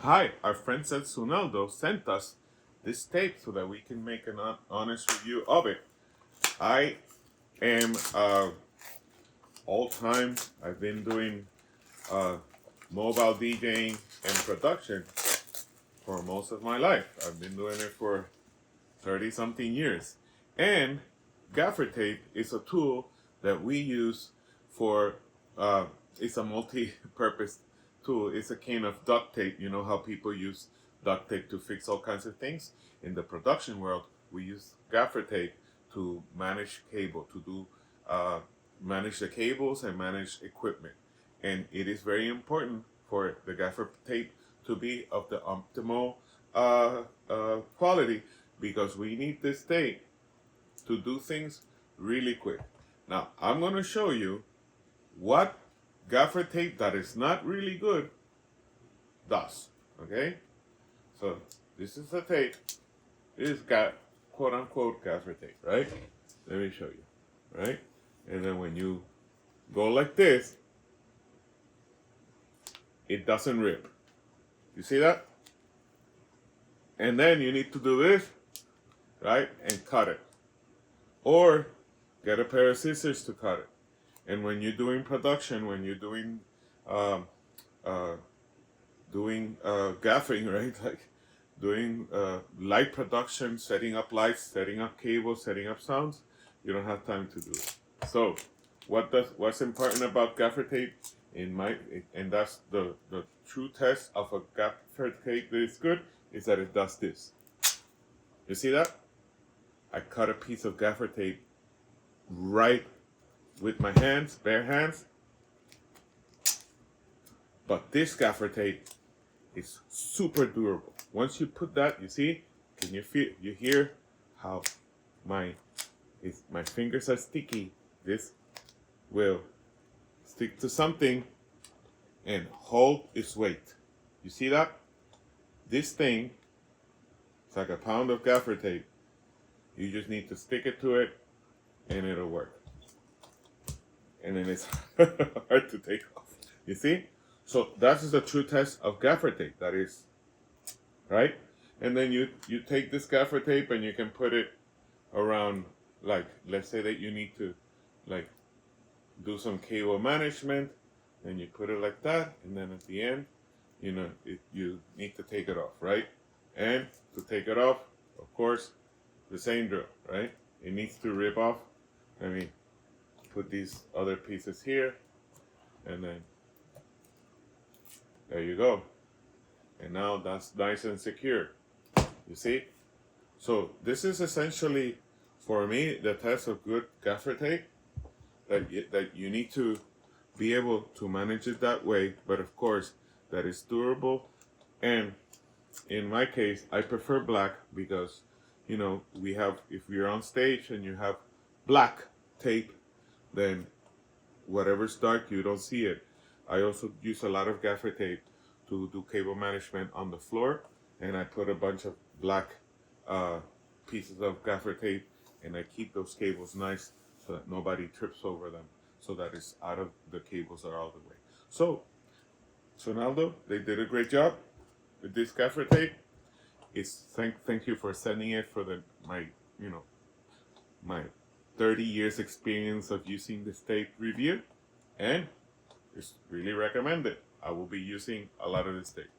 Hi, our friends at SUNALDO sent us this tape so that we can make an honest review of it. I am all time. I've been doing uh, mobile DJing and production for most of my life. I've been doing it for 30 something years. And gaffer tape is a tool that we use for, uh, it's a multi-purpose tool. It's a kind of duct tape. You know how people use duct tape to fix all kinds of things? In the production world, we use gaffer tape to manage cable, to do manage the cables and manage equipment. And it is very important for the gaffer tape to be of the optimal quality, because we need this tape to do things really quick. Now, I'm going to show you what gaffer tape that is not really good does. Okay? So, this is the tape. It's got quote unquote gaffer tape, right? Let me show you. Right? And then when you go like this, it doesn't rip. You see that? And then you need to do this, right? And cut it. Or get a pair of scissors to cut it. And when you're doing production, when you're doing gaffing, right? Like doing light production, setting up lights, setting up cables, setting up sounds, you don't have time to do it. So what's important about gaffer tape and that's the true test of a gaffer tape that is good, is that it does this. You see that? I cut a piece of gaffer tape right with my hands, bare hands. But this gaffer tape is super durable. Once you put that, you see, can you feel, you hear how my fingers are sticky. This will stick to something and hold its weight. You see that? This thing, it's like a pound of gaffer tape. You just need to stick it to it and it'll work. And then it's hard to take off. You see? So that is the true test of gaffer tape. That is, right? And then you take this gaffer tape and you can put it around, like, let's say that you need to, like, do some cable management, and you put it like that, and then at the end, you need to take it off, right? And to take it off, of course, the same drill, right? It needs to rip off. I mean, put these other pieces here, and then there you go. And now that's nice and secure. You see? So this is essentially, for me, the test of good gaffer tape, that you need to be able to manage it that way, but of course, that is durable. And in my case, I prefer black because, we have, if you're on stage and you have black tape, then whatever's dark, you don't see it. I also use a lot of gaffer tape to do cable management on the floor, and I put a bunch of black pieces of gaffer tape, and I keep those cables nice so that nobody trips over them, so that it's out of, the cables are out of the way. So, SUNALDO, they did a great job with this gaffer tape. It's thank you for sending it for my 30 years experience of using this tape review, and it's really recommended. I will be using a lot of this tape.